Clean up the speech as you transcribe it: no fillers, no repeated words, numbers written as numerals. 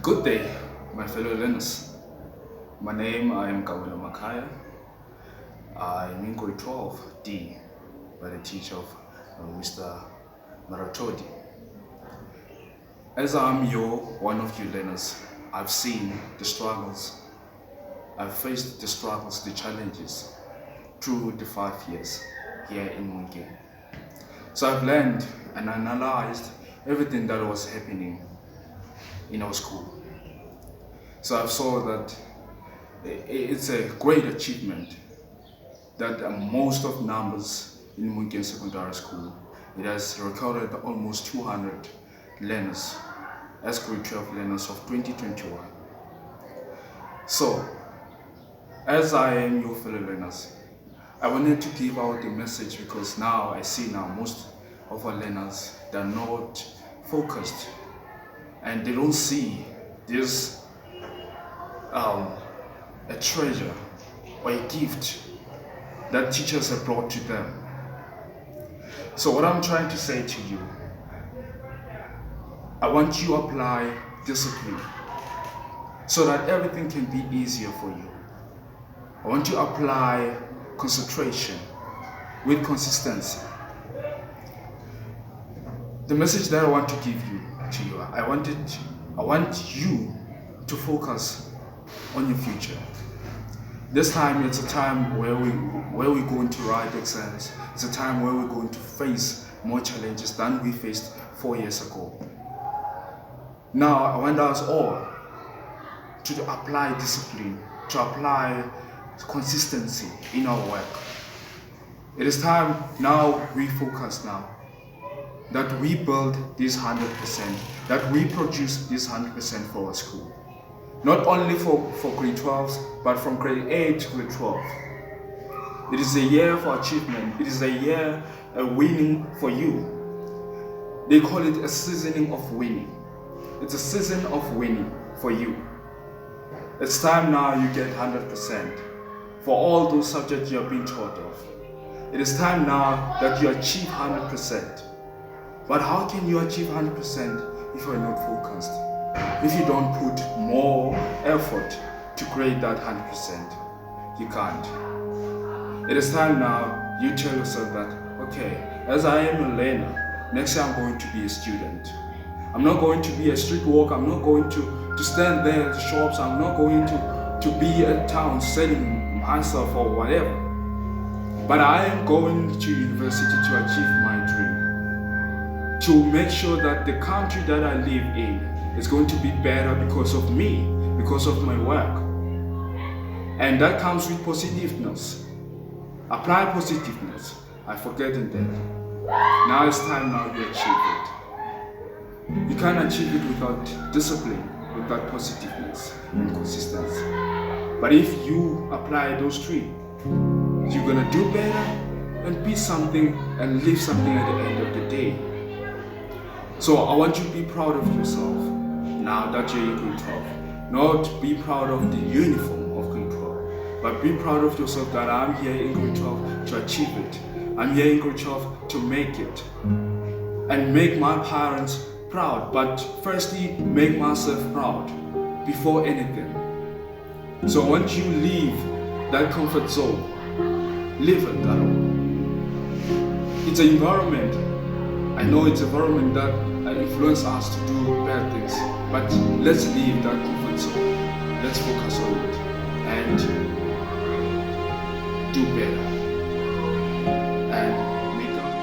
Good day, my fellow learners. My name I am Mmokeng. I'm in grade 12D by the teacher of Mr. Maratodi. As I'm one of you learners, I've seen the struggles. I've faced the struggles, the challenges through the 5 years here in Mmokeng. So I've learned and analyzed everything that was happening in our school. So I saw that it's a great achievement that most of numbers in Mmokeng Secondary School, it has recorded almost 200 learners as grade 12 learners of 2021. So, as I am your fellow learners, I wanted to give out the message because now I see most of our learners, they're not focused and they don't see this a treasure or a gift that teachers have brought to them. So what I'm trying to say to you, I want you to apply discipline so that everything can be easier for you. I want you to apply concentration with consistency. The message that I want to give you, I want you to focus on your future. This time it's a time where we're going to write exams. It's a time where we're going to face more challenges than we faced 4 years ago. Now I want us all to apply discipline, to apply consistency in our work. It is time now we focus now that we build this 100%, that we produce this 100% for our school. Not only for grade 12s, but from grade 8 to grade 12. It is a year for achievement. It is a year of winning for you. They call it a seasoning of winning. It's a season of winning for you. It's time now you get 100% for all those subjects you have been taught of. It is time now that you achieve 100%. But how can you achieve 100% if you are not focused? If you don't put more effort to create that 100%, you can't. It is time now you tell yourself that, okay, as I am a learner, next year I'm going to be a student. I'm not going to be a street walker. I'm not going to stand there at the shops. I'm not going to be at town selling myself or whatever. But I am going to university to achieve my dream, to make sure that the country that I live in is going to be better because of me, because of my work. And that comes with positiveness. Apply positiveness. I forgetting that. Now it's time now you achieve it. You can't achieve it without discipline, without positiveness and consistency. But if you apply those three, you're gonna do better and be something and leave something at the end of the day. So I want you to be proud of yourself now that you're in grade 12. Not be proud of the uniform of grade 12, but be proud of yourself that I'm here in grade 12 to achieve it. I'm here in grade 12 to make it. And make my parents proud, but firstly make myself proud before anything. So I want you to leave that comfort zone. Live it that. It's an environment. I know it's an environment that influence us to do bad things, but let's leave that comfort zone. Let's focus on it and do better and make up.